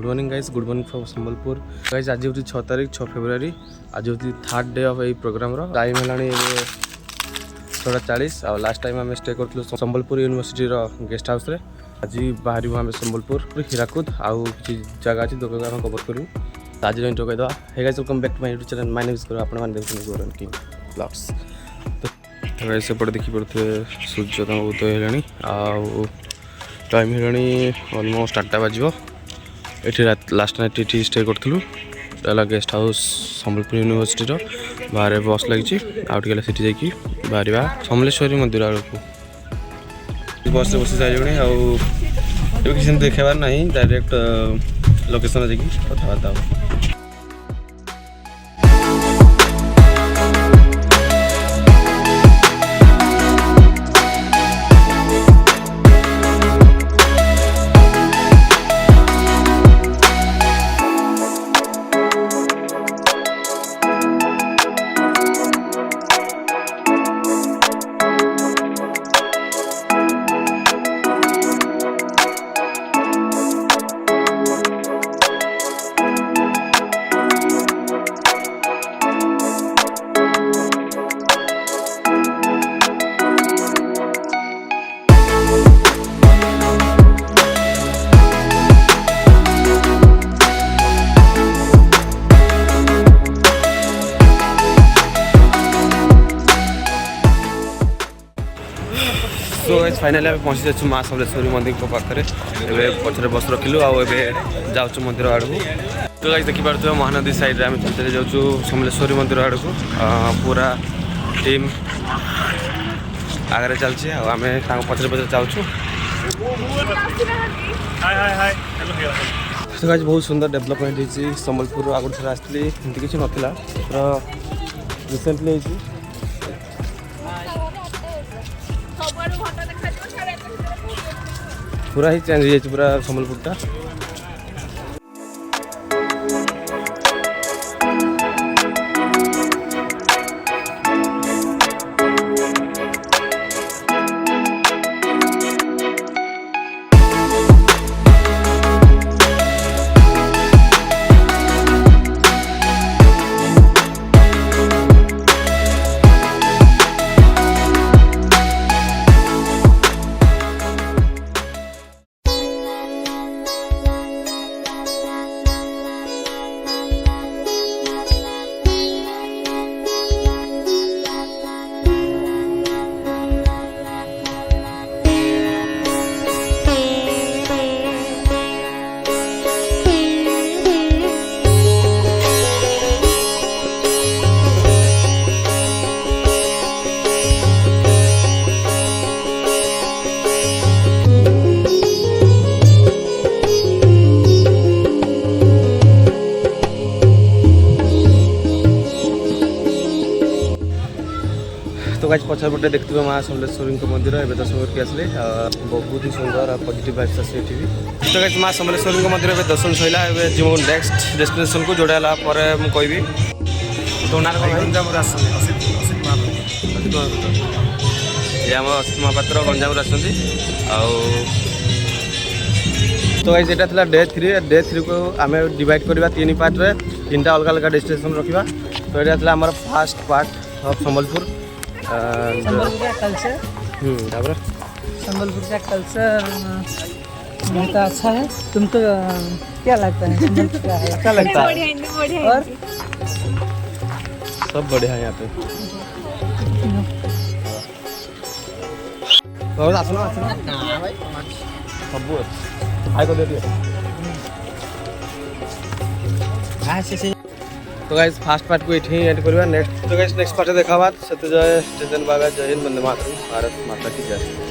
Good morning guys, good morning from Sambalpur guys. आज होती 6 तारीख 6 फेब्रुआरी। आज होती थर्ड डे ऑफ यही प्रोग्राम रो। टाइम है 6:40 और लास्ट टाइम आम स्टे करूँ संबलपुर यूनिवर्सिटी गेस्ट हाउस रे। आज बाहर आम संबलपुर हीराकुद आउ कि जगह अच्छी दोक आम कवर करूँ। आज इंट्रो कहीदा। Hey guys, welcome back to my YouTube channel. My name is करो आपण देखते गोरन किंग ब्लॉग्स। तो गाइस सेपटे देखी पड़े सूर्य तम उदय है आउ टाइम है ऑलमोस्ट 8टा बाजिबो। ये लास्ट नाइट ये स्टे करूँ गेस्ट हाउस संबलपुर यूनिवर्सिटी बाहर बस लगी आउटे सीटी जाकि बाहर समलेश्वरी मंदिर आड़क बस बस सारे आउ किसी देखार ना डायरेक्ट लोकेशन जाकि कथबार्ता हो। तो फाइनाली आम पहुँची जाऊँ माँ समलेश्वरी मंदिर को पाखे। पचर बस रखिलु आउ जाऊँ मंदिर आड़ को। तो गाइस देखी पार्थ महानदी साइड आम चले जाऊँ समलेश्वरी मंदिर आड़ को। पूरा टीम आगे चलती आम पचर पचर जाऊँ। तो गाइस बहुत सुंदर डेवलपमेंट होती संबलपुर। आगुरी थोड़ा आसती एमती किसी नाला रिसेंटली पूरा ही चेंज हो पूरा संबलपुरटा। तो गाइस पछपटे देखते माँ समलेश्वरी मंदिर ए दर्शन करके आसले बहुत ही सुंदर पॉजिटिव वाइब्स आसे। तो गाइस माँ समलेश्वरी मंदिर ए दर्शन सैला जो नेक्स्ट डेस्टिनेशन को जोड़ा मुझे कहबी। तो ना गंजाम ये आम असित महापात्र गंजाम तो गाइस ये था डे 3 को आम डिवाइड करवा 3 पार्ट रे 3टा अलग अलग डेस्टिनेशन रखा। तो ये आम fast part of Sambalpur. Sambalpur का कल्चर संबलपुर का कल्चर बहुत अच्छा है। तुमको क्या लगता है संबलपुर का है? अच्छा लगता है और सब बढ़िया है यहाँ पे। बहुत आसना भाई सब आई को दे दिए। तो गाइस फास्ट पार्ट को ये एंड करवा। नेक्स्ट तो गाइस नेक्स्ट पार्ट देखा बात सत्य जय जय बाबा जय हिंद वंदे मातरम। भारत माता की जय।